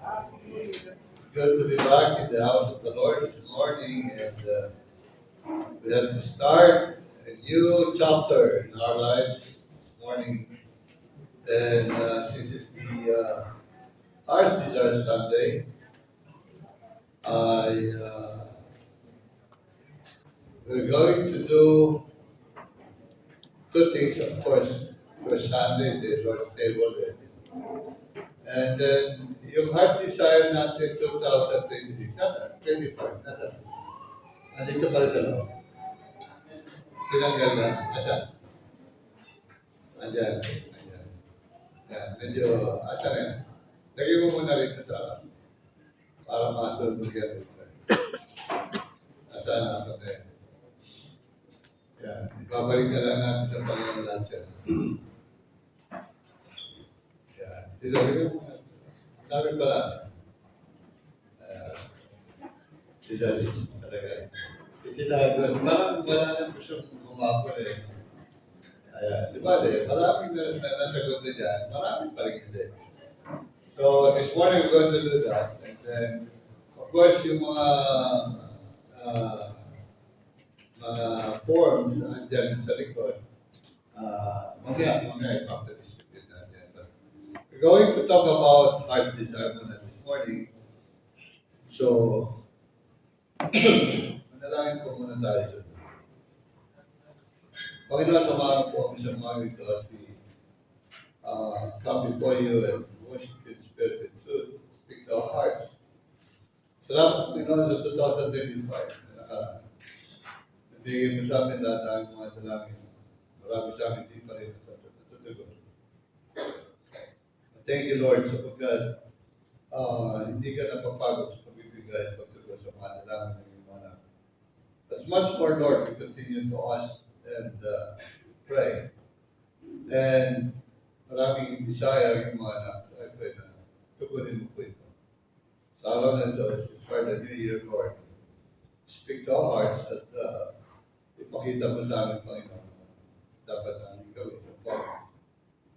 It's good to be back in the house of the Lord this morning, and we have to start a new chapter in our lives this morning. And since it's the Heart's Desire Sunday, I we're going to do two things, of course. First Sunday, the Lord's table, and then yung Heart's Desire natin 2026, nasa 25, nasa, andito pa rin sa loob. Tinanggal na, nasa, andyan, andyan. Yan, medyo, asa na yan. Lagay mo muna rito sa, para masunod mo yan rito. Asa na ako tayo. Yan, babalik na lang natin sa Panginoon natin. Yan, dito, lagay mo muna. Dami pala. Dito, talaga. Itinagon, parang wala nang gusto gumapon eh. Ayan, di ba maraming nasagot na dyan, maraming pa rin hindi. So, this morning we're going to do that. And then, of course, yung mga forms andyan sa likod, mamaya ipapadistribute natin. But we're going to talk about Heart's Desire this morning. So, manalangin po muna tayo sa Panginoon, samahan po kami sa mga ito as we come before you and worship in spirit and truth, speak to our hearts. Salamat Panginoon sa 2025 na nabigay mo sa amin lahat ang mga dalangin. Marami sa amin din pa rin natutugon. Thank you Lord sapagkat hindi ka napapagod sa pagbibigay at pagtugon sa mga dalangin ng iyong mga. As much more Lord, we continue to ask and pray. And maraming desire yung mga anak. So I pray na tugunin mo po ito. Sa araw na ito, as we start a new year, Lord, speak to our hearts at ipakita mo sa amin, Panginoon, dapat namin gawin ito po.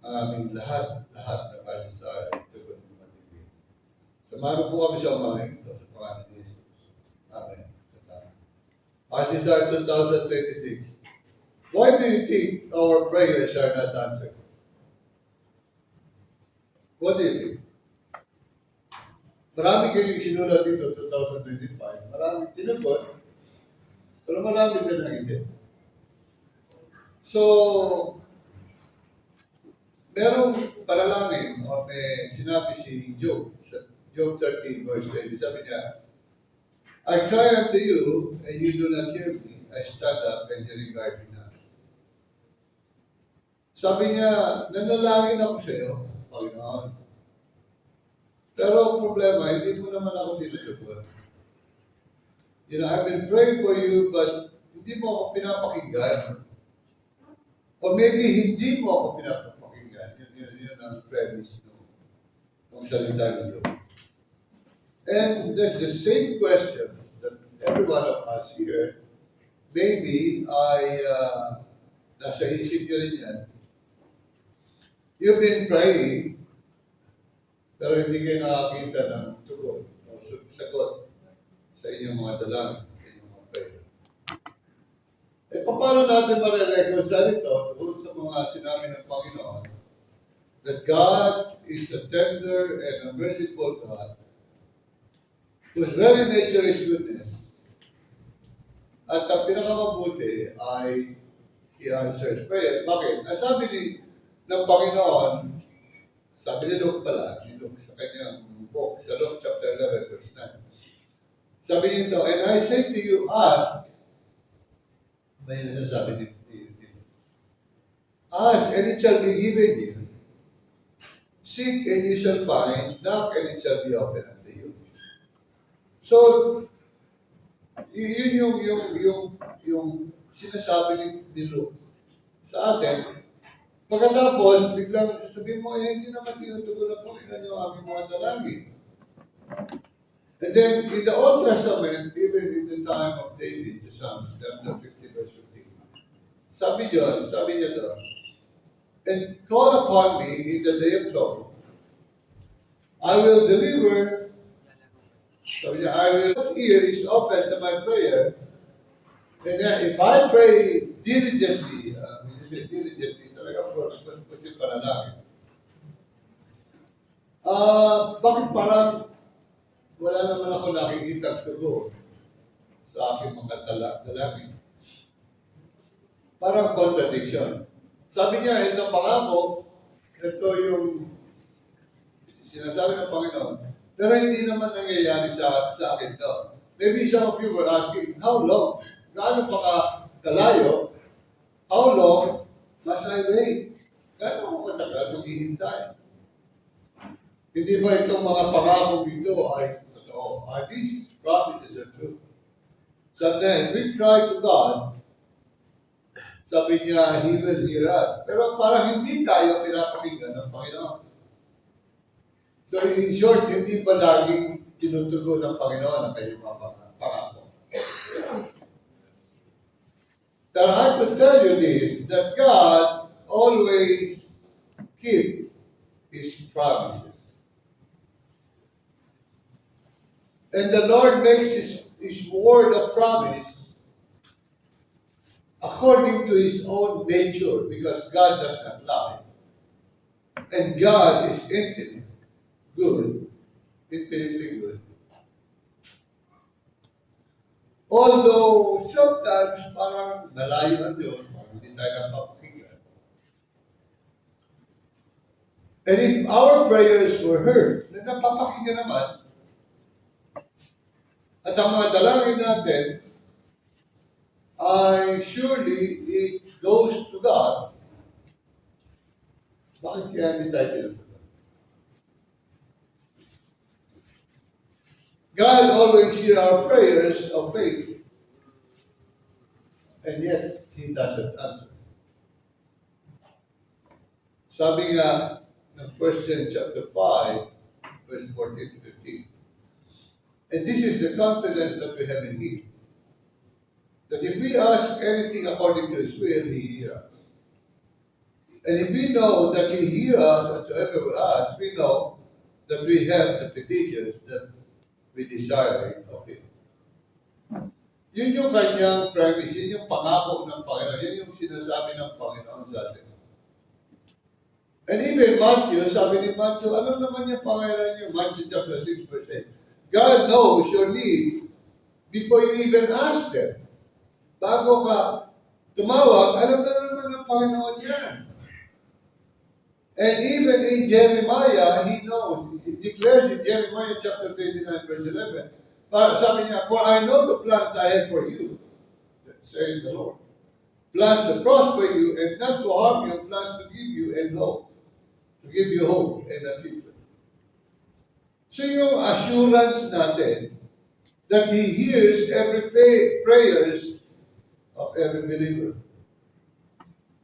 Aming lahat ng our desire, tugunin mo matibig. Samahan po kami sa umahin ito sa pangalan ni Jesus. Amen. Our desire 2026. Why do you think our prayers are not answered? What do you think? Marami kayong sinulat dito 2025. Marami tinagot, pero marami din ang hindi. So, merong panalangin o may sinabi si Job sa Job 13 verse 20. Sabi niya, I cry unto you and you do not hear me. I stand up and you regard me not. Sabi niya, nanalangin ako sa iyo, Panginoon. Pero ang problema, hindi mo naman ako tinutugon. You know, I've been praying for you, but hindi mo ako pinapakinggan. Or maybe hindi mo ako pinapakinggan. Yun ang premise ng salita nito. And there's the same questions that every one of us here, maybe nasa isip nyo rin yan. You've been praying, pero hindi kayo nakakita ng tugon o sagot sa inyong mga dalangin, sa inyong mga prayer. Eh, paano natin marireconcile ito tungkol sa mga sinabi ng Panginoon that God is a tender and a merciful God whose very nature is goodness. At ang pinakamabuti ay He answers prayer. Bakit? Ang sabi ng Panginoon, sabi ni Luke pala, sa kanyang book, sa Luke chapter 11, verse 9. Sabi nito, and I say to you, ask, may nasasabi dito. Ask, and it shall be given you. Seek, and you shall find. Knock, and it shall be opened unto you. So, yun yung sinasabi ni Luke sa atin. Pagkatapos, biglang sasabihin mo, hindi naman tinutugon na Panginoon yung aming mga dalangin. And then, in the Old Testament, even in the time of David, the Psalms, chapter 50, verse 15, sabi niya doon, and call upon me in the day of trouble. I will deliver. So yeah, I will. His ear is open to my prayer. And if I pray diligently, when you say diligently, talaga pusin panalangin. Bakit parang wala naman ako nakikita tugo sa aking mga dalangin? Parang contradiction. Sabi niya, ito pangako, ito yung sinasabi ng Panginoon. Pero hindi naman nangyayari sa akin to. Maybe some of you were asking, how long? Gaano pa kalayo? How long must I wait? Gaano ko katagal maghihintay? Hindi ba itong mga pangako dito ay totoo? Are these promises are true? So then, we cry to God, sabi niya, He will hear us. Pero parang hindi tayo pinapakinggan ng Panginoon. So in short, hindi ba laging tinutugon ng Panginoon ang kanyang mga pangako? But I could tell you this, that God always keeps His promises. And the Lord makes His word of promise according to His own nature, because God does not lie. And God is infinite, good, infinitely good. Although sometimes parang malayo ang Diyos, parang hindi tayo napapakinggan. And if our prayers were heard, na napapakinggan naman, at ang mga dalangin natin, ay surely it goes to God. Bakit kaya hindi tayo tinutugon? God always hears our prayers of faith, and yet He doesn't answer. Sabi nga ng 1 John chapter 5, verse 14 to 15. And this is the confidence that we have in Him, that if we ask anything according to His will, He hears us. And if we know that He hears us whatsoever we ask, we know that we have the petitions that we desire of Him. Yun yung kanyang premise, yun yung pangako ng Panginoon, yun yung sinasabi ng Panginoon sa atin. And even Matthew, sabi ni Matthew, alam naman yung Panginoon yung Matthew chapter 6 verse 8. God knows your needs before you even ask them. Bago ka tumawag, alam na naman ng Panginoon yan. And even in Jeremiah, He knows. He declares in Jeremiah chapter 29 verse 11, sabi niya, for I know the plans I have for you, saying the Lord. Plans to prosper you and not to harm you, plans to give you and hope. To give you hope and a future. So yung assurance natin that He hears every prayers of every believer.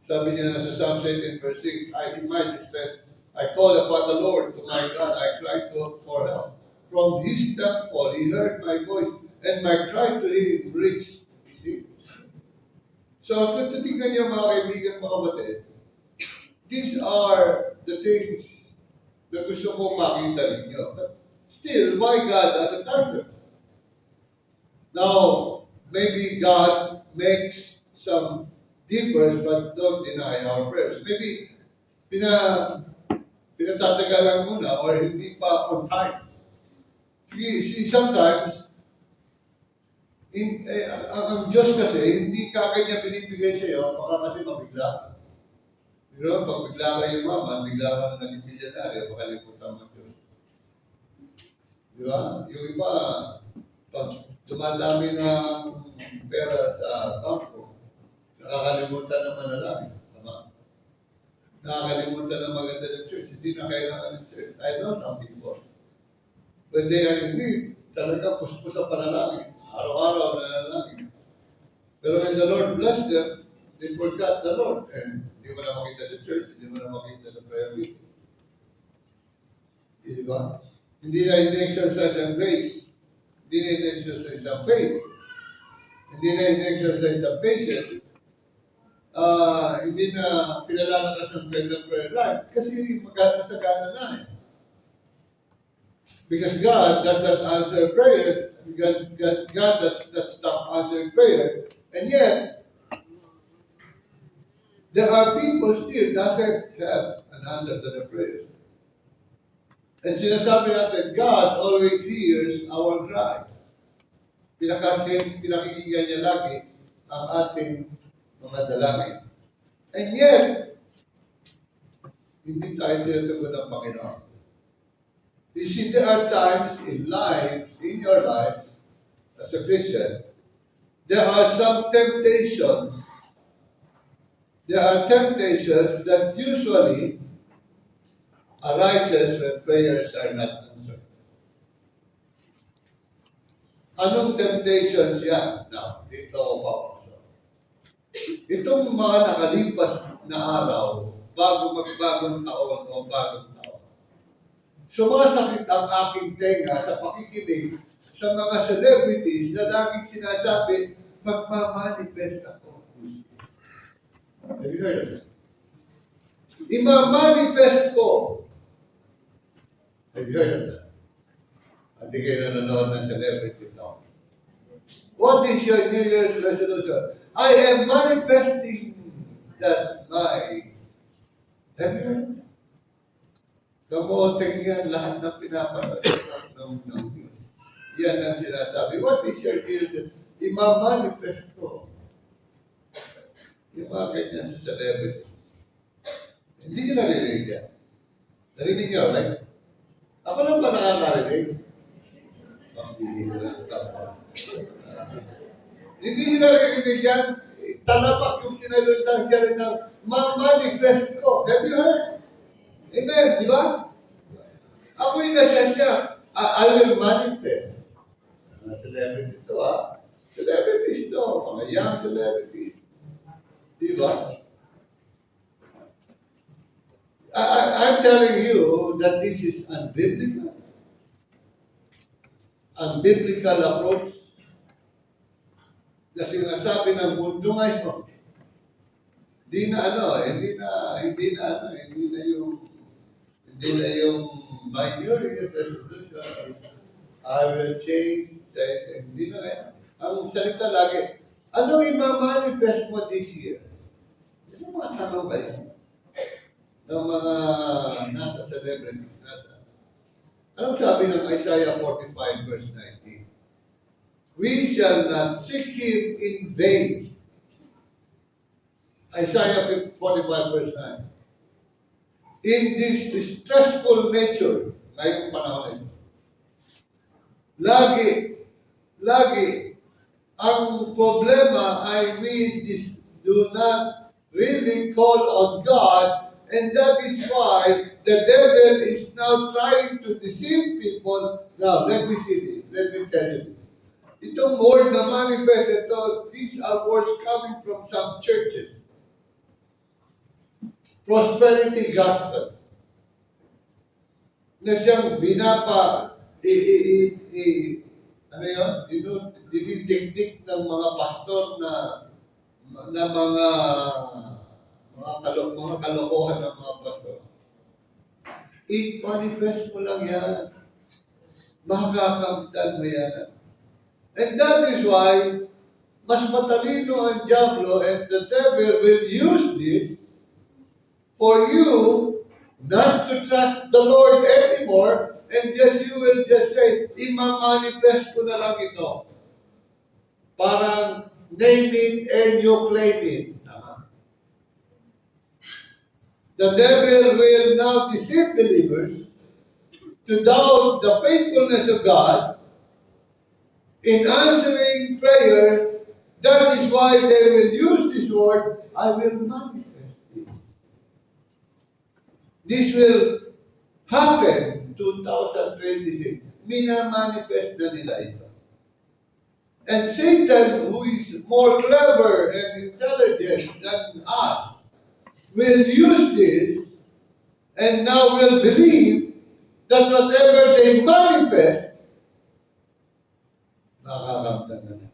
Sabi niya sa Psalm 18 verse 6, in my distress, I called upon the Lord, to my God, I cried for help. From His temple, He heard my voice, and my cry to Him reached His ears. So kung titignan niyo mga kaibigan, mga kapatid, these are the things na gusto kong makita ninyo. But still, why God doesn't answer? Now, maybe God makes some difference but don't deny our prayers. Maybe pinatatagalan muna or hindi pa on time. See, sometimes, ang Diyos kasi, hindi kagad niya binibigay sa iyo, baka kasi mabigla ka. Pero pag bigla ka yung mama, bigla ka naging milyonaryo, makalimutan mo Diyos. Di ba? Yung iba, pag dumadami ng pera sa bangko, nakakalimutan naman na lang. Tama? Nakakalimutan na maganda ng church. Hindi na kailangan ng church. I know some people. When they are in need, talaga puspos sa panalangin. Araw-araw nanalangin. Pero when the Lord blessed them, they forgot the Lord. And hindi mo na makita sa church, hindi mo na makita sa prayer meeting. Di ba? Hindi na in-exercise ang grace. Hindi na in-exercise ang faith. Hindi na in-exercise ang patience. Hindi na pinalalakas ang prayer life. Kasi masagana na eh. Because God does not answer prayers. God does not stop answering prayer. And yet, there are people still doesn't have an answer to their prayers. And sinasabi natin, God always hears our cry. Pinakikinggan niya lagi ang ating mga dalangin. And yet, hindi tayo tinutugon ng Panginoon. You see, there are times in your life, as a Christian, there are temptations that usually arises when prayers are not answered. Anong temptations yan? Now, dito ako papasok. Itong mga nakalipas na araw, bago magbagong taon o bagong taon, sumasakit ang aking tenga sa pakikinig sa mga celebrities na laging sinasabi, magmamanifest ako. Have you heard of that? Imamanifest ko. Have you heard of that? Hindi kayo nanonood ng celebrity talks. What is your New Year's resolution? I am manifesting that my... Have you heard of that? Kamuoting yan, lahat ng pinapanood ng news. Yan ang sinasabi. What is your New Year's resolution? Imamanifest ko. Yung mga ganyan sa celebrity. Hindi nyo narinig yan. Narinig nyo, right? Ako lang ba nakakarinig? Hindi nyo narinig yan. Talapak yung sinalitang ma-manifest ko. Have you heard? Amen, di ba? Ako yung nasasya. I will manifest. Mga celebrity to, ha? Celebrities to. Mga young celebrities. Di ba? I'm telling you that this is unbiblical. Unbiblical approach na sinasabi ng mundo ngayon. Hindi na yung my New Year's resolution is I will change. Hindi na yan. Ang salita lagi, ano i-manifest mo this year? Ano mga tanong ba yan? Ng mga nasa celebrity, anong sabi ng Isaiah 45 verse 19? We shall not seek Him in vain. Isaiah 45 verse 9. In this distressful nature, ngayong panahon ito, lagi, ang problema ay we do not really call on God. And that is why the devil is now trying to deceive people. Now, let me tell you. Itong word na manifest, these are words coming from some churches. Prosperity gospel. Na siyang dinidikdik ng mga pastor na mga kalokohan ng mga pastor. I-manifest mo lang yan. Makakamtan mo yan. And that is why, mas matalino ang diablo and the devil will use this for you not to trust the Lord anymore and you will just say, ima-manifest ko na lang ito. Parang name it and you claim it. The devil will now deceive believers to doubt the faithfulness of God in answering prayer. That is why they will use this word, I will manifest this. This will happen 2026. Mina-manifest na nila ito. And Satan, who is more clever and intelligent than us, will use this and now will believe that whatever they manifest, makakamtan na nila.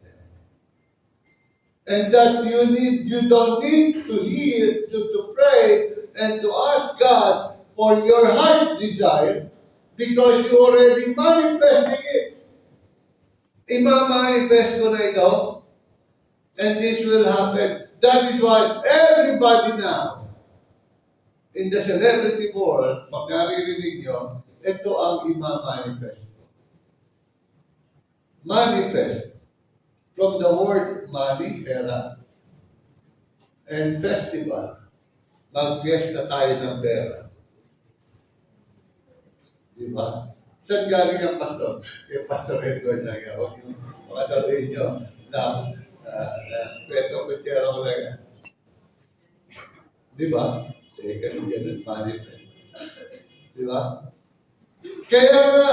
And that you don't need to pray and to ask God for your heart's desire, Because you already manifesting it. Ima-manifest ko na ito, and this will happen. That is why everybody now, in the celebrity world, pag naririnig nyo, ito ang ima-manifest. Manifest. From the word money, pera. And festival. Mag-fiesta tayo ng pera. Di ba? Saan galing ang pastor? Yung pastor Edward lang yan. Huwag yung makasabihin nyo na Petro Kutsero ko lang yan. Di ba? Kasi ganun manifest. Di ba? Kaya nga,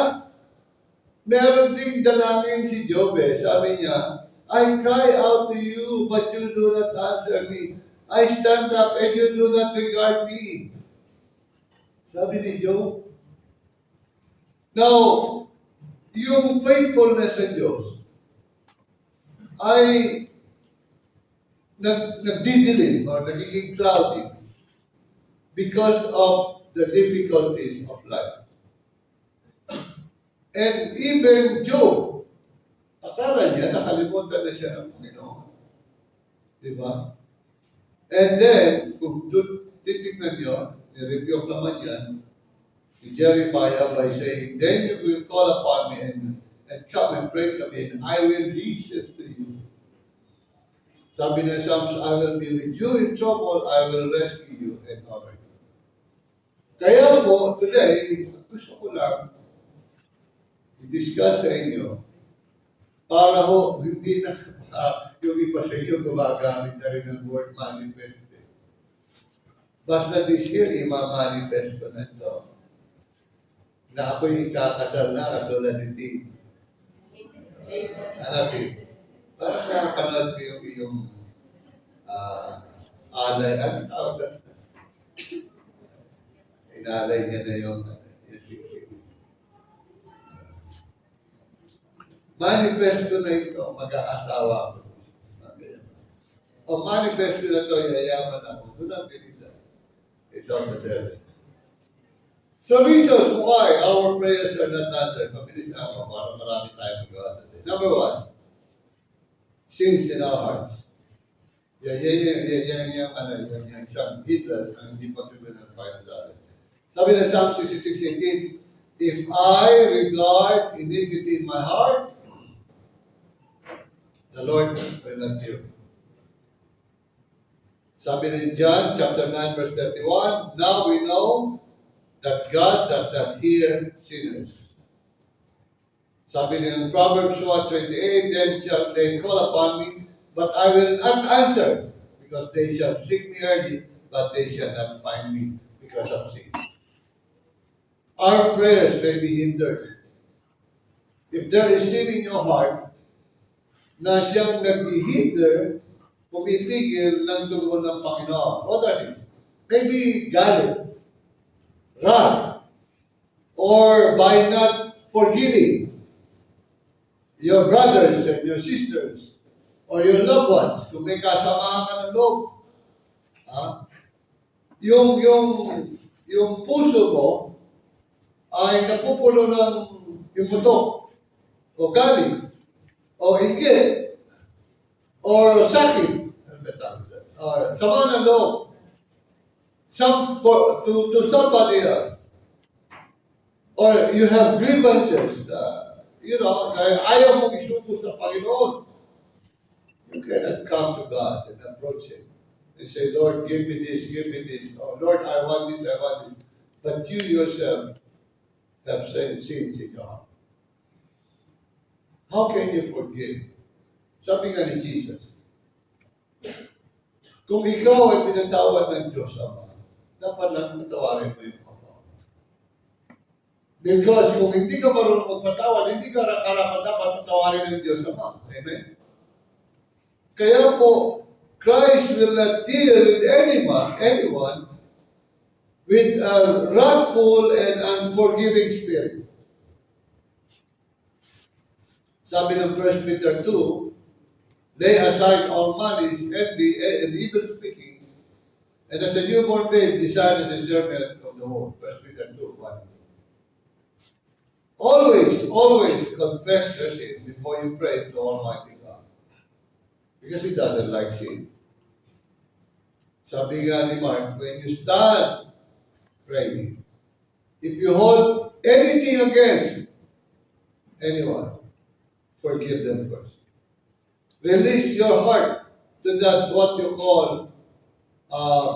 meron ding dalangin si Job eh. Sabi niya, I cry out to you, but you do not answer me. I stand up and you do not regard me. Sabi ni Job. Now, yung faithfulness sa Diyos ay nagdidilim or nagiging cloudy because of the difficulties of life. And even Job, akala niya, nakalimutan na siya ng Panginoon. Diba? And then, kung titignan nyo, ni-review naman yan, si Jeremiah by saying, then you will call upon me and come and pray to me, and I will listen to you. Sabi na Psalms, I will be with you in trouble, I will rescue you and honor you. Kaya po, today, gusto ko lang i-discuss sa inyo para ho, hindi na yung iba sa inyo gumagamit na rin ng word manifest. Basta this year, ima-manifest ko na ito. Na ako'y ikakasal na katulad ni Tim. Ano, Tim? Parang nakapanood ko yung iyong alay. Ano tawag na? Inalay niya na yung siksik. Manifest ko na ito, mag-aasawa ko. O manifest ko na ito, yayaman ako. Do not believe that. It's on the devil. So reasons why our prayers are not answered. Mabilis ako para marami tayong magawa today. Number one, sins in our hearts. Yan siyang hidras ang hindi possible ng Panginoon. Sabi na Psalm 66:18, if I regard iniquity in my heart, the Lord will not hear. Sabi ni John chapter 9 verse 31, now we know that God does not hear sinners. Sabi ni Proverbs 1:28, then shall they call upon me, but I will not answer, because they shall seek me early, but they shall not find me because of sin. Our prayers may be hindered. If there is sin in your heart, na siyang nag-hinder, pumipigil ng tugon ng Panginoon. What are these? Maybe galit, wrath, or by not forgiving your brothers and your sisters, or your loved ones, kung may kasamahan ka ng loob. Yung puso mo ay napupulo ng yung mutok, o galit, o inggit, or sakit, or sama ng loob, to somebody else, or you have grievances, ayaw mong isuko sa Panginoon. You cannot come to God and approach Him and say, Lord, give me this, give me this. Oh, Lord, I want this, I want this. But you yourself have sins in your heart. How can you forgive? Sabi nga ni Jesus, kung ikaw ay pinatawad ng Diyos Ama, dapat lang patawarin mo yung Ama. Because kung hindi ka marunong magpatawad, hindi ka karapat dapat patawarin ng Diyos Ama. Amen? Kaya po, Christ will not deal with anyone with a wrathful and unforgiving spirit. Sabi ng 1 Peter 2, lay aside all malice, envy, and evil speaking, and as a newborn babe, desire the discernment of the whole. 1 Peter 2:1. always confess your sin before you pray to Almighty God. Because He doesn't like sin. Sabi nga ni Mark, when you stand praying, if you hold anything against anyone, forgive them first. Release your heart to that what you call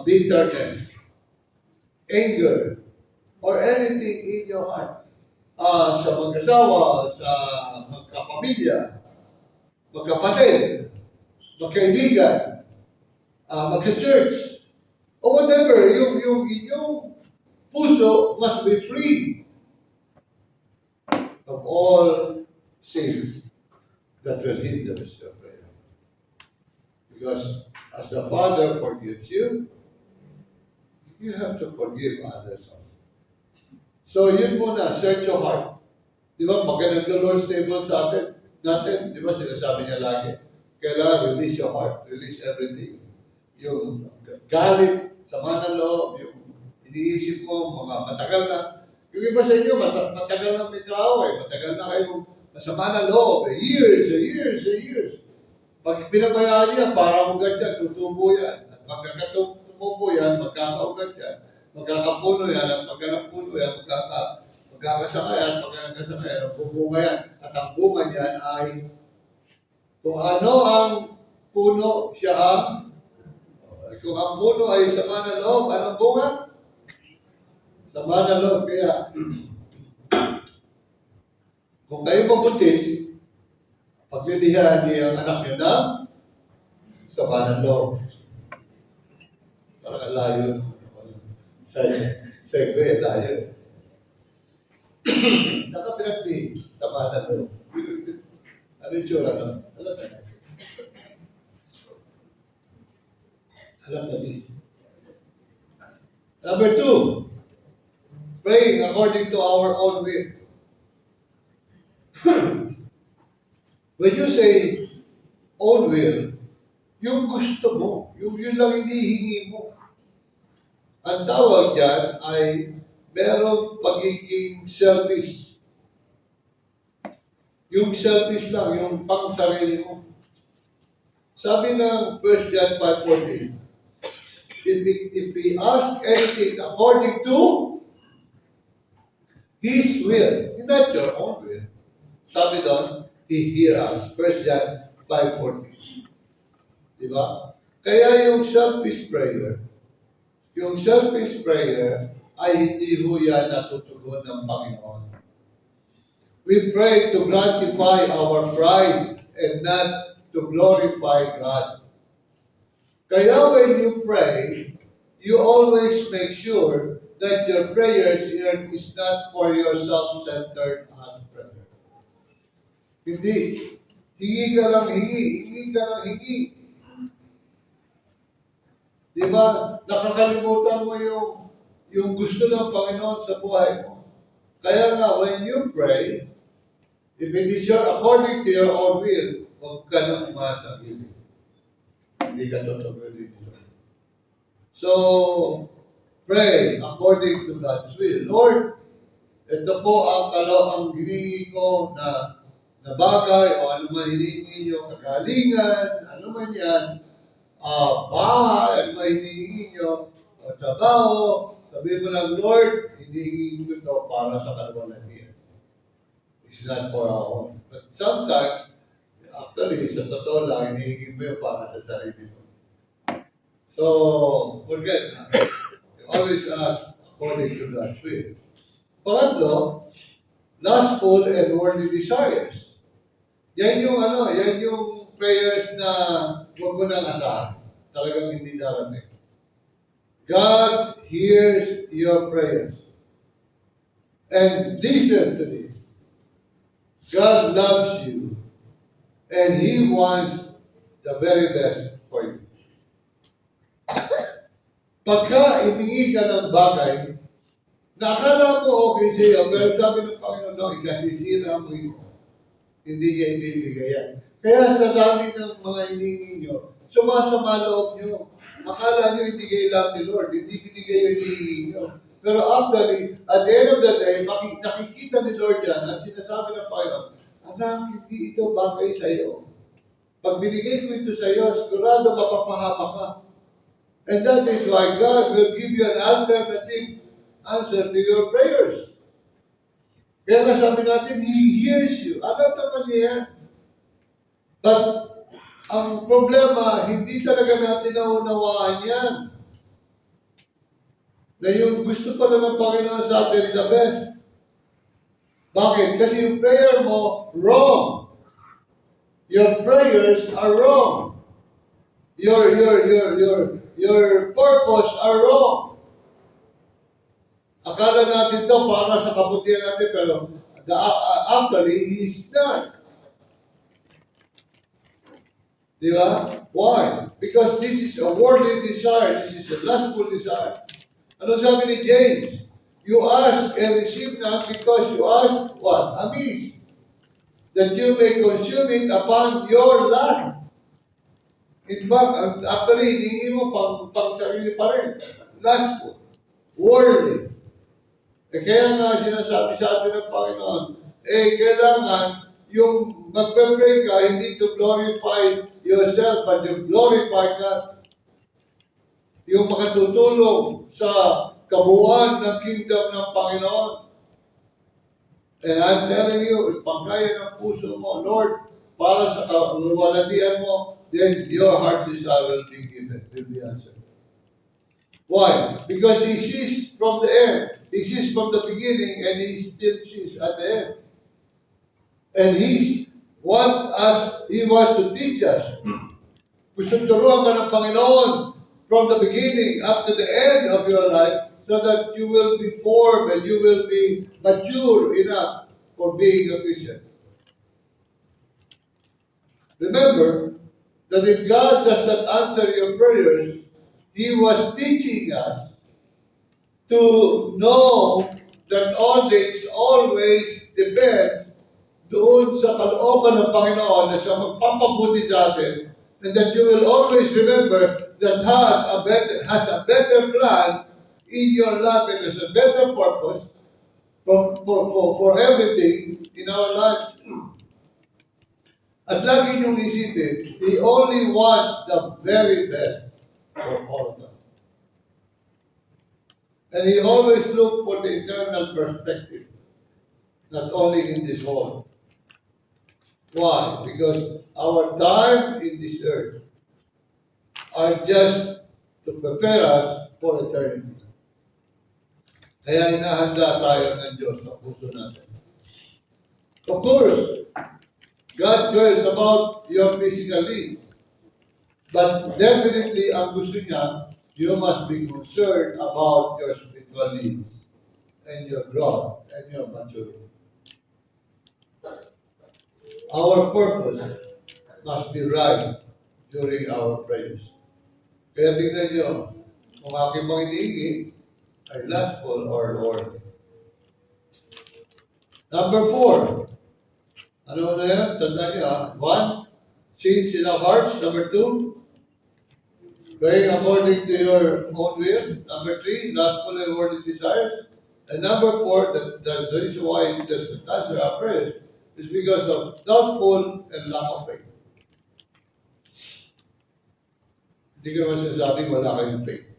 bitterness, anger, or anything in your heart. Sa mag-asawa, sa magkapamilya, magkapatid, magkaibigan, magka-church, or whatever, yung puso must be free of all sins that will hinder your prayer. Because as the Father forgives you, you have to forgive others also. So yun muna, search your heart. Di ba, pagka naglo-Lord's table sa natin, di ba sinasabi niya lagi, kailangan release your heart, release everything. Yung galit, sama ng loob, yung iniisip mo, mga matagal na. Yung iba sa inyo, matagal na may kaaway, matagal na kayo masama ng loob, years. Pag pinabayaan niya, parang ugat yan, tutubo yan. At pagkakatubo yan, magkakaugat yan. Magkakapuno yan, at pagkakapuno yan, magkakasakay, at pagkakasakay yan, magbubunga yan. At ang bunga niyan ay, kung ano ang puno, siya ang, kung ang puno ay sama ng loob, anong bunga? Sama ng loob. Kaya, kung kayo mabuntis, paglilihan niyo ang anak niyo na sama ng loob. Parang layo. Segue, layo. Saka pinagpili, sama ng loob. Ano yung tsura, no? Alam na this. Number 2, praying according to our own will. When you say own will, yung gusto mo, yun lang hinihingi mo. Ang tawag dyan ay merong pagiging selfish. Yung selfish lang, yung pang sarili mo. Sabi ng 1 John 5:14, if we ask anything according to His will, not your own will. Sabi doon, He hear us. 1 John 5:14. Diba? Kaya yung selfish prayer ay hindi ho yan natutugon ng Panginoon. We pray to gratify our pride and not to glorify God. Kaya when you pray, you always make sure that your prayers here is not for your self-centered prayer. Hindi. Hingi ka lang hingi. Di ba? Nakakalimutan mo yung gusto ng Panginoon sa buhay mo. Kaya nga, when you pray, if it is according to your own will, huwag ka nang umasa gilid. Hindi ka totoo dito. So, pray according to God's will. Lord, ito po ang hiningi ko na bagay o ano man hiningi nyo, kagalingan, ano man yan, bahay, ano man hiningi nyo, o trabaho, sabihin mo lang, Lord, hiningi ko ito para sa kalwalhatian. It's not for our own. But sometimes, actually, sa totoo lang, hiningi mo yun para sa sarili mo. So, forget na. Always ask according to God's will. Pangatlo, lustful and worldly desires. Yan yung prayers na huwag mo nang asahan. Talagang hindi darating. God hears your prayers. And listen to this. God loves you and He wants the very best for you. Pagka imingi ka ng bagay, na akala mo okay sa'yo, pero sabi ng Panginoon, no, ikasisira mo ito. Hindi niya ibibigay yan. Kaya sa dami ng mga hiningi nyo, sumasama loob nyo. Akala nyo hindi kayo love ni Lord, hindi binigay yung hiningi nyo. Pero actually, at the end of the day, nakikita ni Lord yan at sinasabi ng Panginoon, anak, hindi ito bagay sa iyo. Pag binigay ko ito sa iyo, sigurado mapapahama ka. And that is why God will give you an alternative answer to your prayers. Kaya nga sabi natin, He hears you. Alam naman niya yan. But ang problema, hindi talaga natin naunawaan yan. Na yung gusto pala ng Panginoon sa atin the best. Bakit? Kasi yung prayer mo, wrong. Your prayers are wrong. Your purpose are wrong. Akala natin to para sa kabutihan natin, pero actually, it's not. Di ba? Why? Because this is a worldly desire. This is a lustful desire. Ano sabi ni James? You ask and receive not because you ask what? Amiss. That you may consume it upon your lust. In fact, actually, hinihingi mo pang sarili pa rin. Lustful. Worldly. Kaya nga sinasabi sa atin ng Panginoon, kailangan yung magpe-pray ka, hindi to glorify yourself, but to glorify God. Yung makatutulong sa kabuuan ng kingdom ng Panginoon. And I'm telling you, pagkaya ng puso mo, Lord, para sa kaluwalhatian mo, then your heart desire will be given, will be answered. Why? Because He sees from the end. He sees from the beginning and He still sees at the end. And He wants to teach us. Gusto turuan ka ng Panginoon from the beginning up to the end of your life so that you will be formed and you will be mature enough for being a Christian. Remember that if God does not answer your prayers, He was teaching us to know that all things always depends doon sa kalooban ng Panginoon na siya magpapabuti sa atin, and that you will always remember that has a better plan in your life and has a better purpose for everything in our lives. At lagi niyong isipin, He only wants the very best for all of us. And He always looks for the eternal perspective, not only in this world. Why? Because our time in this earth are just to prepare us for eternity. Kaya inahanda tayo ng Diyos sa puso natin. Of course, God cares about your physical needs. But definitely, ang gusto niya, you must be concerned about your spiritual needs and your growth and your maturity. Our purpose must be right during our prayers. Kaya tingnan nyo, kung aking mga iniingi ay lustful or worldly. Number 4. Ano na yan? Tandaan nyo 1, sins in our hearts. Number 2, praying according to your own will. Number 3, lustful and worldly desires. And number 4, the reason why it doesn't answer our prayers is because of doubtful and lack of faith. Hindi ko naman sinasabing wala kayong faith.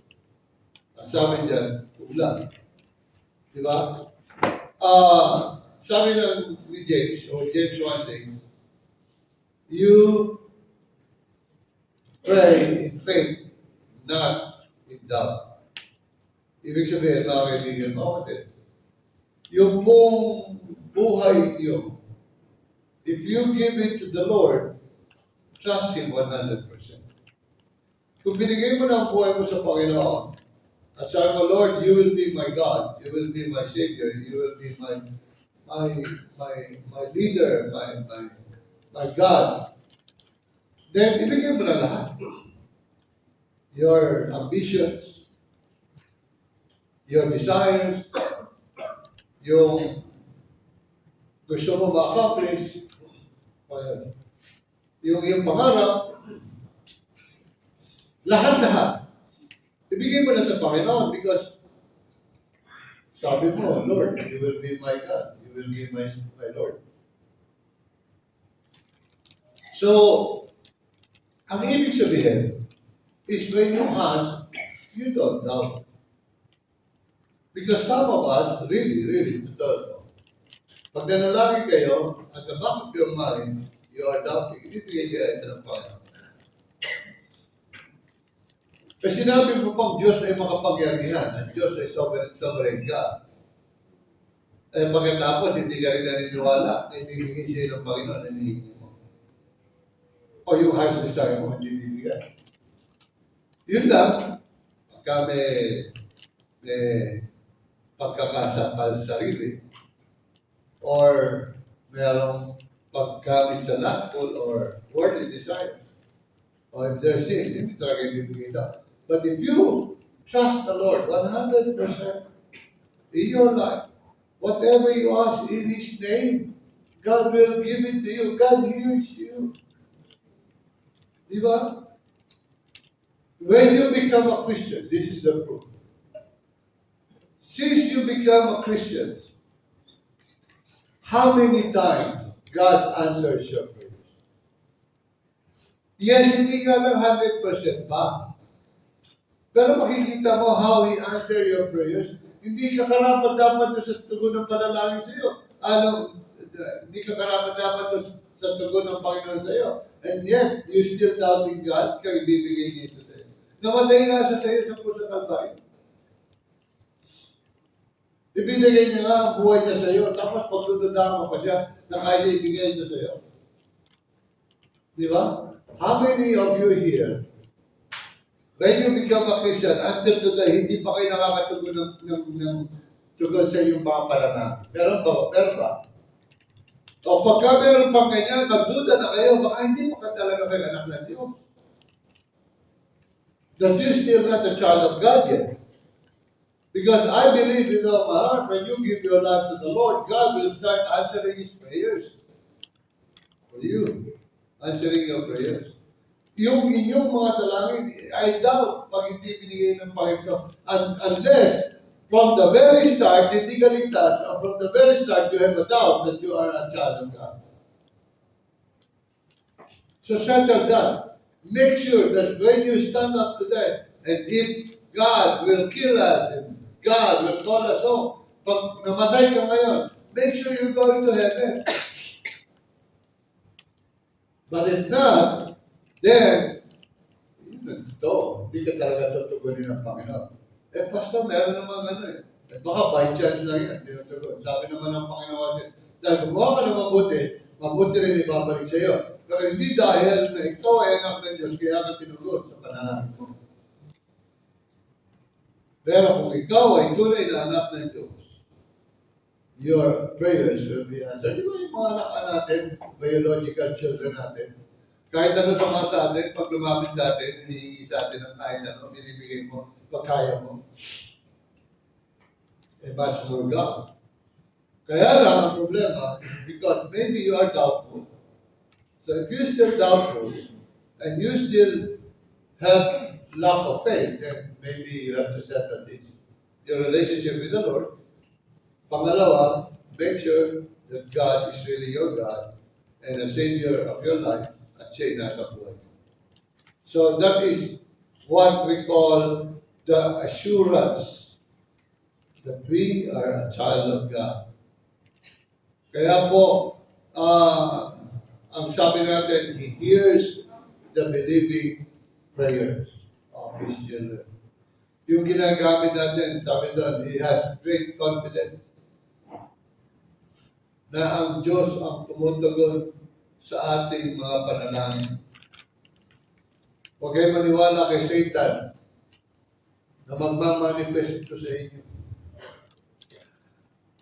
Ang sabi dyan, wala. Di ba? Sabi ni James, or James 1:6, you pray in faith, not in doubt. Ibig sabihin, mga kaibigan, mga kapatid, yung pong buhay niyo, if you give it to the Lord, trust Him 100%. Kung binigay mo na ang buhay mo sa Panginoon, at sabi mo, Lord, you will be my God, you will be my Savior, you will be my leader, my God, then ibigay mo na lahat. Your ambitions, your desires, yung gusto mo ma-accomplish, yung pangarap, lahat-lahat. Ibigay mo na sa Panginoon because Sabi mo, Lord, you will be my God. You will be my Lord. So, ang ibig sabihin is when you ask, you don't doubt. Because some of us, really, totoo. Pag nanalangin kayo, at the back of your mind, you are doubting, ibibigay kaya ito ng Panginoon. Kasi sinabi mo pang Diyos ay makapangyarihan, at Diyos ay sovereign God. Eh pagkatapos, hindi ka rin naniniwala na ibibigay siya ng Panginoon na hinihingi mo. O yung heart's desire mo, hindi bibigay. Yun lang, pagka may pagkakasapal sa sarili, or merong paggamit sa lustful or worldly desire, or if there's sins, hindi talaga ibibigay ito. But if you trust the Lord 100% in your life, whatever you ask in His name, God will give it to you. God hears you. Di ba? When you become a Christian, this is the proof. Since you become a Christian, how many times God answers your prayers? Yes, hindi nga lang 100% pa. Pero makikita mo how He answer your prayers. Hindi ka karapat dapat sa tugon ng panalangin sa iyo. Hindi ka karapat dapat sa tugon ng Panginoon sa iyo. And yet, you still doubting God, kaya ibibigay niya ito sa iyo. Namatay nga siya sa iyo sa puso ng Kalbaryo. Ibinigay niya nga ang buhay niya sa iyo, tapos pagdududama pa siya na kaya ibigay ito sa iyo. Di ba? How many of you here, when you become a Christian, until today, hindi pa kayo nakakatugon ng tugon sa iyong mga panalangin? Meron ba? Meron ba? O pagka meron pang ganyan, magduda na kayo, baka hindi pa ka talaga kayo anak ng Diyos. That you still not a child of God yet. Because I believe in my heart, when you give your life to the Lord, God will start answering His prayers for you. Answering your prayers. Yung inyong mga talangin, I doubt pag hindi binigay ng Panginoon. Unless, from the very start, hindi ka ligtas, or from the very start, you have a doubt that you are a child of God. So settle that. Make sure that when you stand up today, and if God will kill us, and God will call us home, pag namatay ka ngayon, make sure you're going to heaven. But if not, then, hindi ka talaga tutugunin ng Panginoon. Eh, Pastor, meron naman eh. Baka by chance lang yan, tinutugon. Sabi naman ng Panginoon kasi, dahil gumawa ka na mabuti rin ibabalik sa iyo. Pero hindi dahil na ikaw ay anak ng Diyos, kaya ka tinugon sa panalangin mo. Pero kung ikaw ay tunay na anak ng Diyos, your prayers will be answered. Di ba yung mga anak natin, biological children natin, kahit ano sama sa atin, pag lumapit sa atin, hinihingi sa atin ng kahit ano, binibigay mo, pagkaya mo. Eh, much more God. Kaya lang, ang problema is because maybe you are doubtful. So if you're still doubtful, and you still have lack of faith, then maybe you have to settle this. Your relationship with the Lord. Pangalawa, make sure that God is really your God and the Savior of your life at siya nasa buhay. So that is what we call the assurance that we are a child of God. Kaya po, ang sabi natin, He hears the believing prayers of His children. Yung ginagamit natin, sabi doon, He has great confidence na ang Diyos ang tumutugon sa ating mga panalangin. Huwag kayo maniwala kay Satan na magmamanifest ito sa inyo.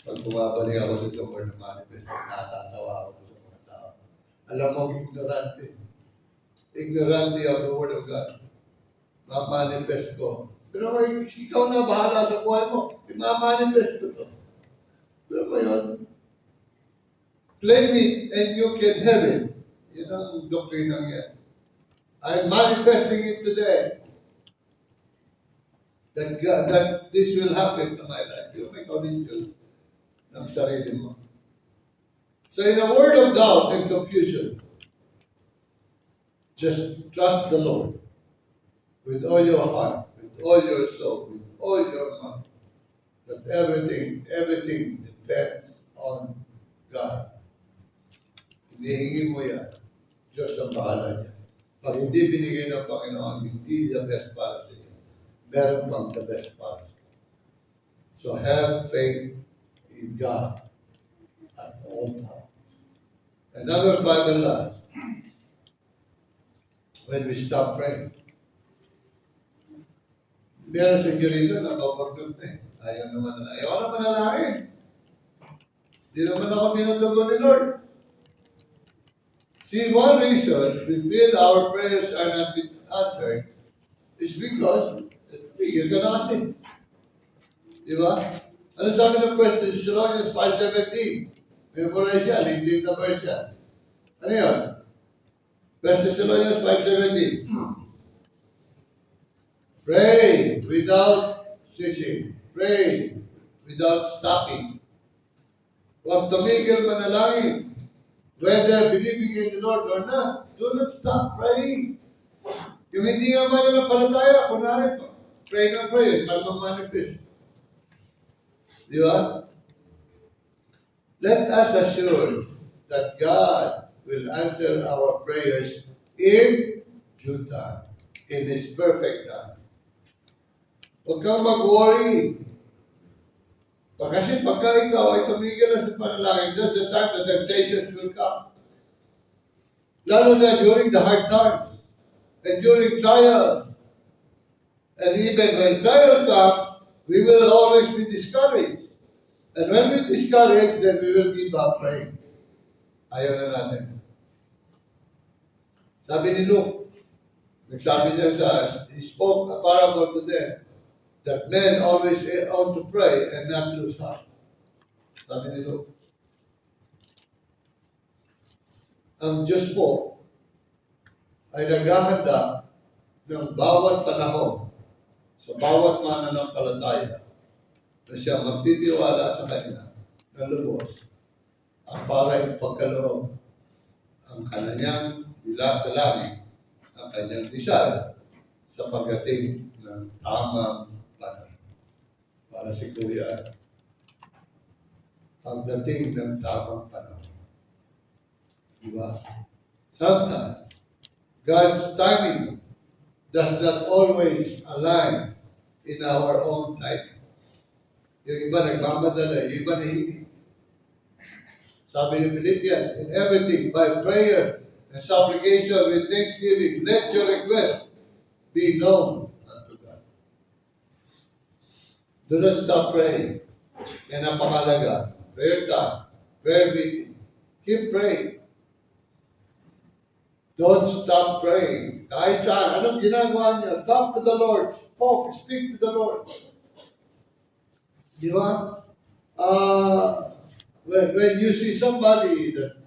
Pag bumabalik ako doon sa word na manifest, natatawa ako sa mga tao. Alam mo, ignorante. Ignorante of the word of God. Ma-manifest ko. Pero ikaw na bahala sa buhay mo. Ma-manifest ko to. Pero ngayon, claim it and you can have it. Yan ang doktrinang yan. I'm manifesting it today. that this will happen to my life. Yung may conviction ng sarili mo. So in a world of doubt and confusion, just trust the Lord with all your heart, with all your soul, with all your mind. That everything depends on God. Hinihingi mo yan. Diyos ang bahala niya. Pag hindi binigay ng Panginoon, hindi the best para sa iyo. Meron pang the best para sa iyo. So have faith in God at all times. And number 5 and last, when we stop praying. Meron si Jorito na overlooked na eh. Ayaw naman nalangin. Hindi naman ako tinutugon ni Lord. See, one reason we feel our prayers are not being answered is because tigil ka na kasi. Di ba? Ano sabi ng 1 Thessalonians 5:17? Memorize yan, hindi na verse yan. Ano yun? 1 Thessalonians 5:17. Pray without ceasing. Pray without stopping. Huwag tumigil manalangin. Whether believing in the Lord or not, do not stop praying. Yung hindi nga mananampalataya, kunwari, pray na pray, magmamanifest. Di ba? Let us assure that God will answer our prayers in due time, in His perfect time. Huwag kang mag-worry. Kasi pagka ikaw ay tumigil na sa panalangin, that's the time the temptations will come. Lalo na during the hard times, and during trials. And even when trials come, we will always be discouraged. And when we discourage, then we will give up praying. Ayaw na natin. Sabi ni Luke, nagsabi niya he spoke a parable to them, that men always ought to pray and not lose heart. Sabi ni Luke. Ang Diyos po ay naghahanda ng bawat panahon sa bawat mananampalataya na siya magtitiwala sa Kanya na lubos ang para ipagkaloob ang kanyang dalangin, ang kanyang desire sa pagdating ng tamang panahon. Para si Kuya, ang dating ng tamang panahon. Diba? Sometimes, God's timing does not always align in our own timing. Yung iba nagmamadala, yung iba nahihingi. Sabi ni Philippians, in everything, by prayer and supplication with thanksgiving, let your request be known unto God. Do not stop praying. Yan ang pangalaga. Prayer time, prayer meeting. Keep praying. Don't stop praying. Kahit saan, anong ginagawa niya? Talk to the Lord. Speak to the Lord. Di ba? When you see somebody that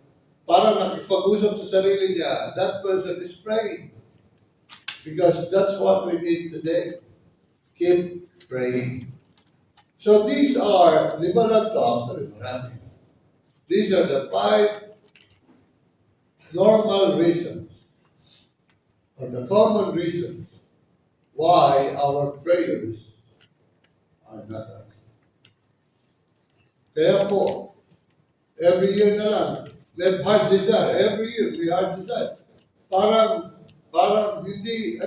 parang nakipag-usap sa sarili niya, that person is praying. Because that's what we need today. Keep praying. So these are, lima lang to, marami. These are the 5 normal reasons, or the common reasons, why our prayers are not answered. Kaya po, every year na lang, may heart desire. Every year, may heart desire. Parang hindi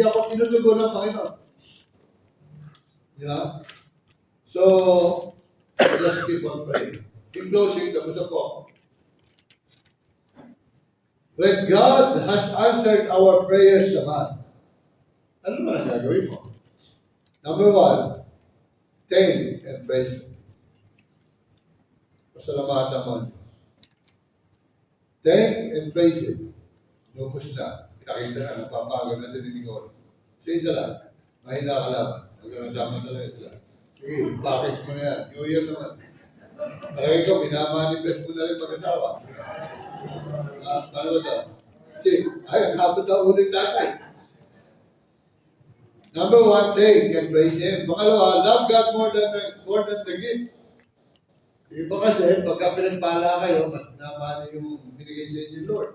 ako tinutugon ng Panginoon. Yeah? So, just keep on praying. In closing, tapos ako. When God has answered our prayers naman, ano naman ang gagawin mo? Number 1, thank and praise Him. Pasalamatan mo. Thank and praise Him. Lupos na. Nakita na, napapagod na si Nicole. Sa isa lang, mahina ka lang. Magkakasama talaga sila. Sige, package mo na yan. New Year naman. Parang ikaw, minamanifest mo na rin pag-asawa. Paano ba ito? Sige, ay, habot ang uling tatay. Number one, take and praise Him. Pangalawa, love God more than the gift. Iba kasi, pagka pinagpala kayo, mas namahal yung binigay sa inyo, Lord.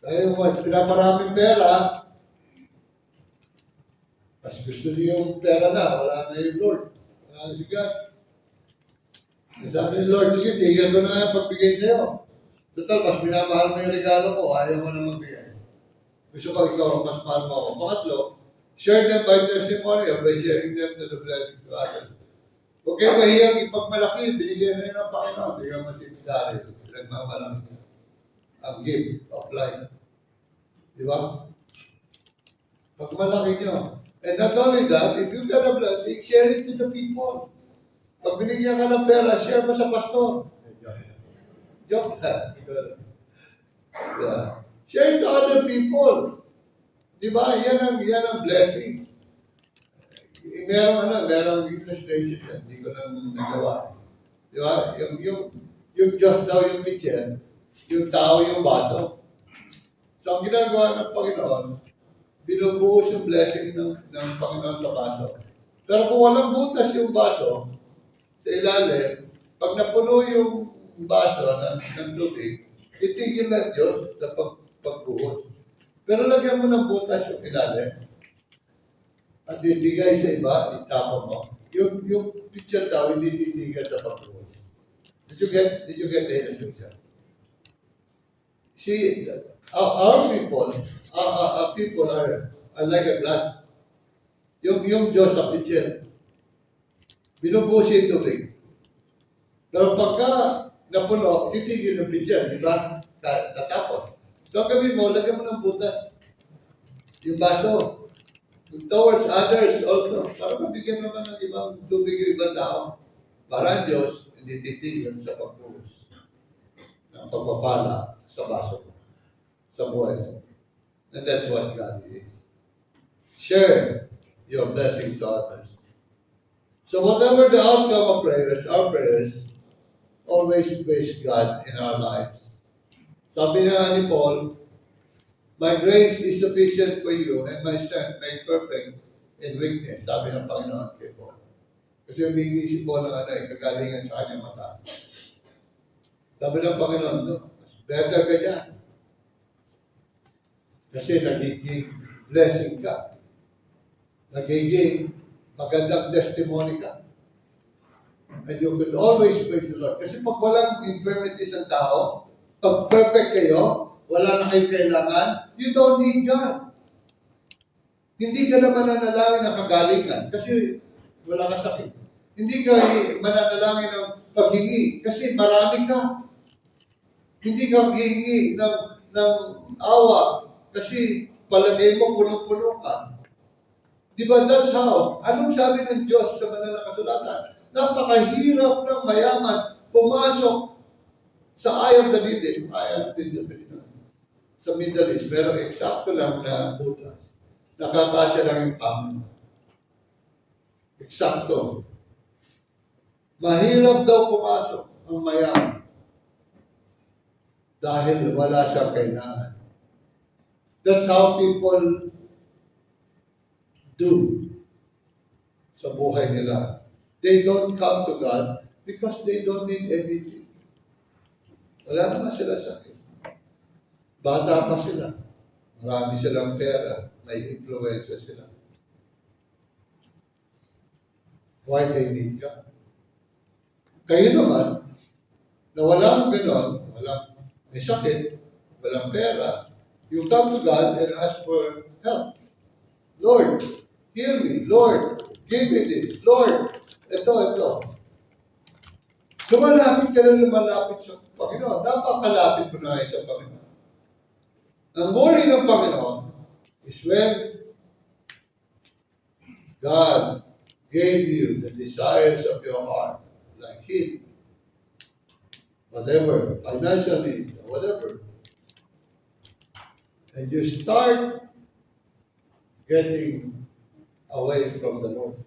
Kaya yung pinaparaming pera, mas gusto niyo yung pera na, wala na yung Lord. Wala na si God. Sabi ni Lord, sige, tigil ko na nga pagbigay sa'yo. Total, mas minamahal mo yung regalo ko, ayaw mo na magbigay. Gusto ko ikaw, mas mahal mo ako. Pangatlo, share them by testimony or by sharing them to the blessings to others. Huwag kayo mahiyang ipagmalaki, binigyan na yun ng Panginoon. Hindi ka masimilari. Nagmamalaki ang gift of life. Di ba? Pag malaki nyo. And not only that, if you got a blessing, share it to the people. Pag binigyan ka ng pera, share mo sa pastor. Joke lang. Yeah. Share it to other people. Di ba? Yan ang blessing. Merong illustration yan. Hindi ko lang nagawa. Di ba? Yung Diyos daw yung pitcher, yung tao yung baso. So ang ginagawa ng Panginoon, binubuhos yung blessing ng Panginoon sa baso. Pero kung walang butas yung baso, sa ilalim, pag napuno yung baso ng tubig, titigil ng Diyos sa pagbuhos. Pero lagyan mo ng butas yung ilalim, at ibigay sa iba, itapon mo. Yung pitcher daw, hindi titigil sa pagbuhos. Did you get the illustration? See, our people are like a glass. Yung Diyos sa pitcher, binubuhos yung tubig. Pero pagka napuno, titigil yung pitcher, di ba? Tatapos. So, gawin mo, lagyan mo ng butas. Yung baso. Towards others also. Para mabigyan naman ng ibang tubig yung ibang tao. Para ang Diyos, hindi titigil sa pagbuhos ng pagpapala sa baso sa buhay mo. And that's what God is. Share your blessings to others. So whatever the outcome of prayers, our prayers, always praise God in our lives. Sabi na ni Paul, my grace is sufficient for you and my strength made perfect in weakness. Sabi ng Panginoon kay Paul. Kasi humingi si Paul ng kagalingan sa kanyang mata. Sabi ng Panginoon, no, mas better ka dyan. Kasi nagiging blessing ka. Nagiging magandang testimony ka. And you could always praise the Lord. Kasi pag walang infirmities ang tao, pag perfect kayo, wala na kayo kailangan, you don't need God. Hindi ka na mananalangin ng kagalingan kasi wala ka sakit. Hindi ka mananalangin ng paghingi kasi marami ka. Hindi ka hihingi ng awa kasi palagay mo punong-puno ka. Di ba that's how? Anong sabi ng Diyos sa banal na kasulatan? Napakahirap ng mayaman pumasok sa eye of the needle. Sa Middle East, pero eksakto lang na butas. Nakakasya lang yung pamo. Eksakto. Mahirap daw pumasok ang mayaman dahil wala siyang kailangan. That's how people do sa buhay nila. They don't come to God because they don't need anything. Wala naman sila sakit. Bata pa sila. Marami silang pera. May influensya sila. Why they need God? Kayo naman, na walang ganon, walang may sakit, walang pera, you come to God and ask for help. Lord, heal me. Lord, give me this. Lord, ito. Lumalapit ka na lumalapit sa Panginoon. Napakalapit mo na sa Panginoon. Ang worry ng Panginoon is when God gave you the desires of your heart, like healing, whatever, financially, whatever. And you start getting away from the Lord.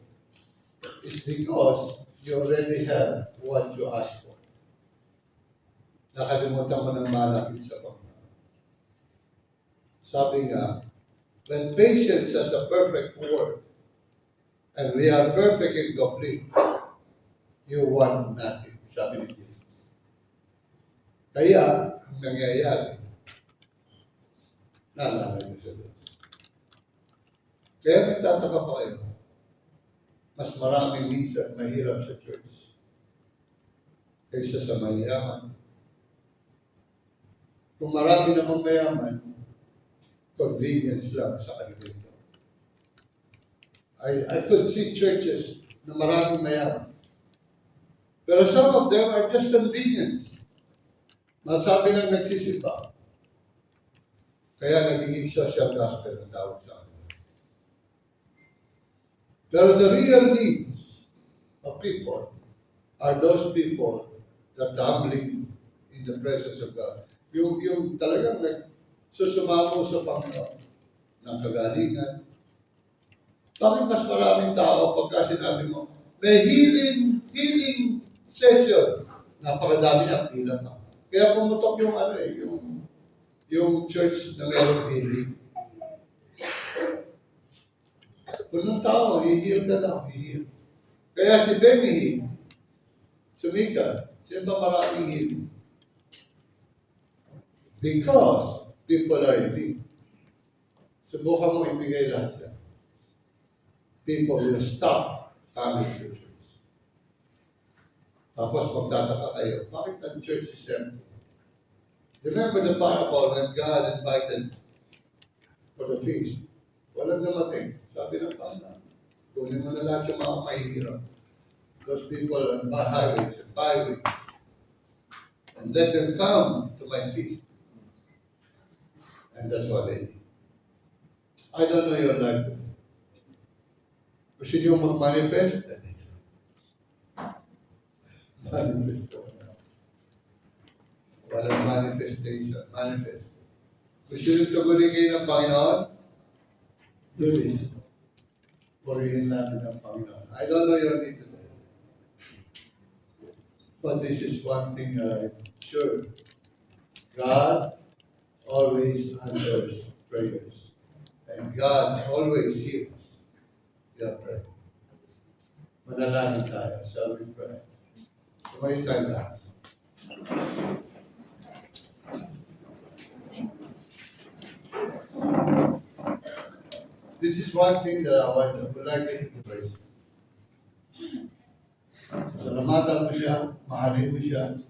It's because you already have what you asked for. Nakalimutan mo ng malapit sa Panginoon. Sabi nga, when patience has a perfect work, And we are perfect and complete. You want nothing, sabi ni Jesus. Kaya, ang nangyayari, naalala niyo sa Diyos. Kaya nagtataka pa kayo, mas maraming minsan mahirap sa church kaysa sa mayaman. Kung marami namang mayaman, convenience lang sa kanila ito. I could see churches na maraming mayaman. Pero some of them are just convenience. Masabi lang nagsisimba. Kaya nagiging social gospel ang tawag sa kanila. Pero the real needs of people are those people that humbling in the presence of God. Yung talagang nagsusumamo sa Panginoon ng kagalingan. Bakit mas maraming tao pagka sinabi mo, may healing session. Napakadami ang pila pa. Kaya pumutok yung yung church na mayroong healing. Punong tao, i-heal ka lang, i-heal. Kaya si Benny Hinn, sumikat, siya ba maraming healing? Because people are in need. Subukan mo ibigay lahat yan. People will stop coming to church. Tapos magtataka kayo, bakit ang church is empty? Remember the parable when God invited for the feast? Walang dumating. Sabi ng Panginoon, kunin mo na lahat yung mga mahihirap. Those people on highways and byways. And let them come to my feast. And that's what they did. I don't know your life. Gusto niyo mag-manifest? Manifest. Walang manifestation. Manifest. Gusto niyo tugunin kayo ng Panginoon? Do this. Purihin natin ang Panginoon. I don't know your need today. But this is one thing that I'm sure. God always answers prayers. And God always hears your prayer. Manalangin tayo. Shall we pray? Sumayin tayo lahat. This is one thing that I would like you to praise. Salamatan mo siya, mahalin mo siya,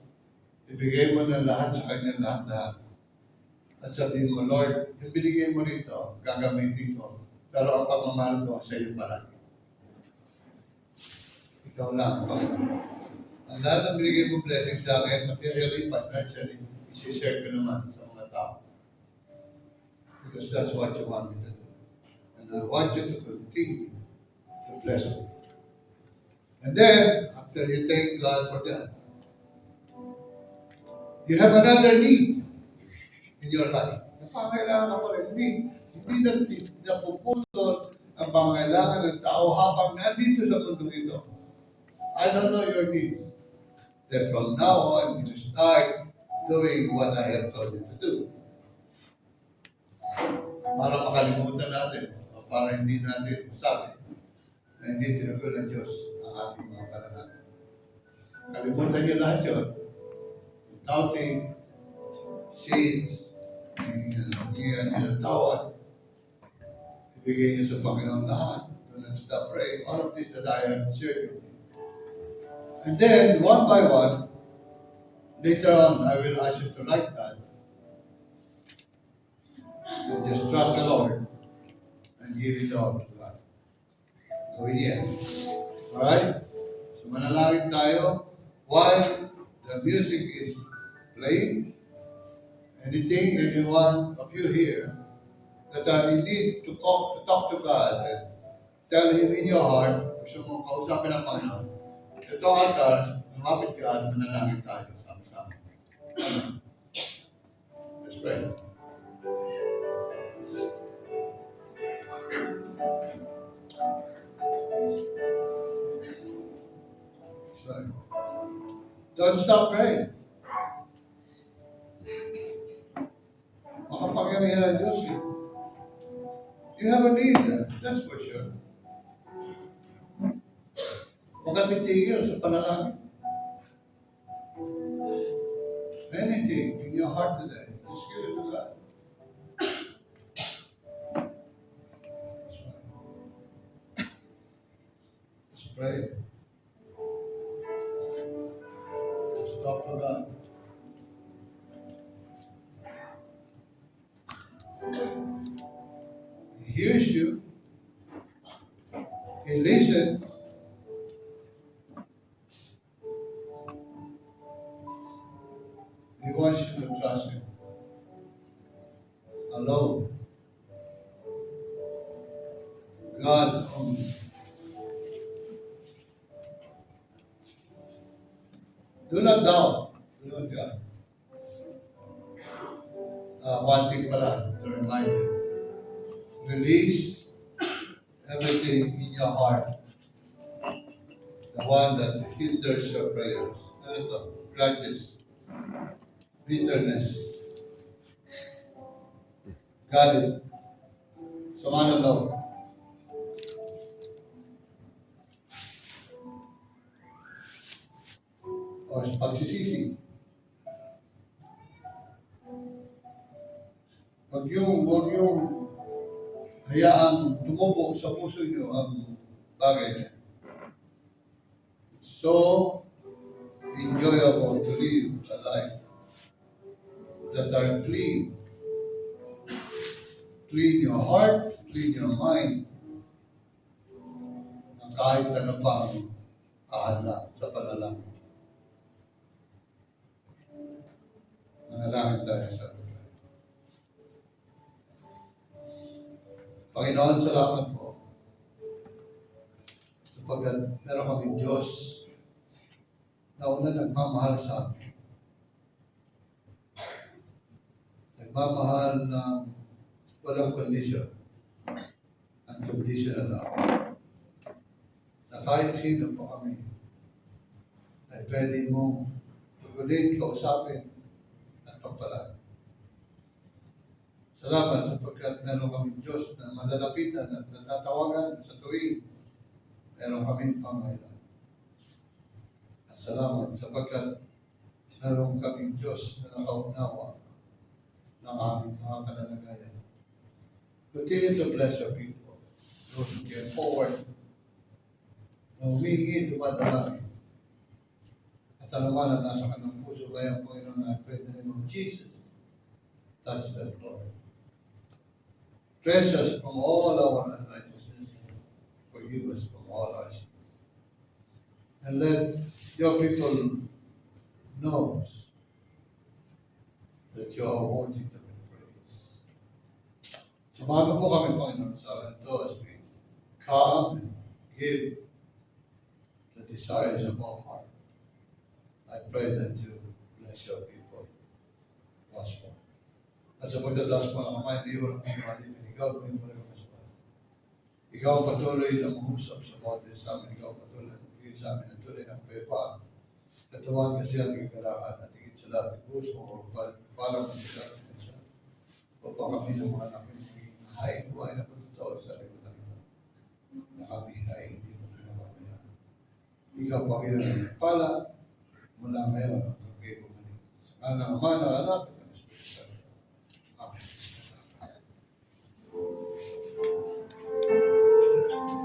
ibigay mo na lahat sa kanya lahat-lahat. At sabihin mo, Lord, yung binigay mo rito, gagamitin ko. Pero ang pagmamahal ko sa iyo palagi. Ikaw lang, Panginoon. Ang lahat ng binigay mo blessing sa akin, materially, financially, isi-share ko naman sa mga tao. Because that's what you want me to do. And I want you to continue to bless me. And then, after you thank God for that, you have another need in your life. Napangailangan ako rin. Hindi napuputol ang pangailangan ng tao habang nandito sa mundo ito. I don't know your needs. Then from now on, you start doing what I have told you to do. Para makalimutan natin, o para hindi natin masabi na hindi tinugo ng Diyos ang ating mga panalangin. Kalimutan niyo lahat yun. Doubting, sins, hingihan niyo ng tawad. Ibigay niyo sa Panginoon lahat. Do not stop praying. All of this that I have shared with you. And then, one by one, later on, I will ask you to write that. And just trust the Lord and give it all to God. So, yes. Alright? So, manalangin tayo while the music is playing. Anything, anyone of you here that are in need to talk to God and tell Him in your heart, gusto mong kausapin ang Panginoon. Ito altar, lumapit ka at manalangin tayo sama-sama. Let's pray. Right. Don't stop praying. Makapangyarihan ang Diyos. You have a need, that's for sure. ka titigil sa panalangin. Anything in your heart today, just give it to God. Let's pray. Let's talk to God. He hears you. He listens. He wants you to trust Him alone. God only. Do not doubt. Do not doubt. One thing pala to remind you. Release everything in your heart. The one that hinders your prayers. Ano to? Grudges. Bitterness. Galit. Sama na daw. O pagsisisi. Huwag yung hayaang tumubo sa puso niyo ang bagay niya. It's so enjoyable to live a life that are clean. Clean your heart, clean your mind. Na kahit ano pa ang aala sa panalangin. Nanalangin tayo sa Panginoon, salamat po. Sapagkat meron kaming Diyos na una nagmamahal sa amin. Nagmamahal ng walang condition. Unconditional love. Na kahit sino po kami ay pwede mong tugulin, kausapin at pagpalaan. Salamat sapagkat meron kaming Diyos na malalapitan at natatawagan sa tuwing meron kaming pangailan. At salamat sapagkat meron kaming Diyos na nakaunawa ng aming mga kalalagayan. Continue to bless your people. Those who came forward na humingi, dumadalangin. At anuman na nasa kanilang puso kaya Panginoon na pray in the name of Jesus. Touch them, Lord. Cleanse us from all our unrighteousness. Forgive us from all our sins. And let your people know that you are worthy to be praised. Samahan po kami, Panginoon, sa ito as we come and give the desires of our heart. I pray that you bless your people once more. At sa pagtataas mo ang kamay, iwan ang mga ikaw ang mga kapasapal. Ikaw patuloy na mahusap sa bawat isa amin. Ikaw patuloy na magbigay sa amin ang tuloy ng paypaan. Katawan kasi ang ikalakan at higit sa lahat. Ibus mo, palang mo sa amin sa upang kami ng mga namin ay buhay na patutuwa sa liputan ito. Na kami ay hindi mo pinapabayaan. Ikaw Panginoon, pala mula ngayon ang kay bumalik. Sa kanang Ama, ng Anak,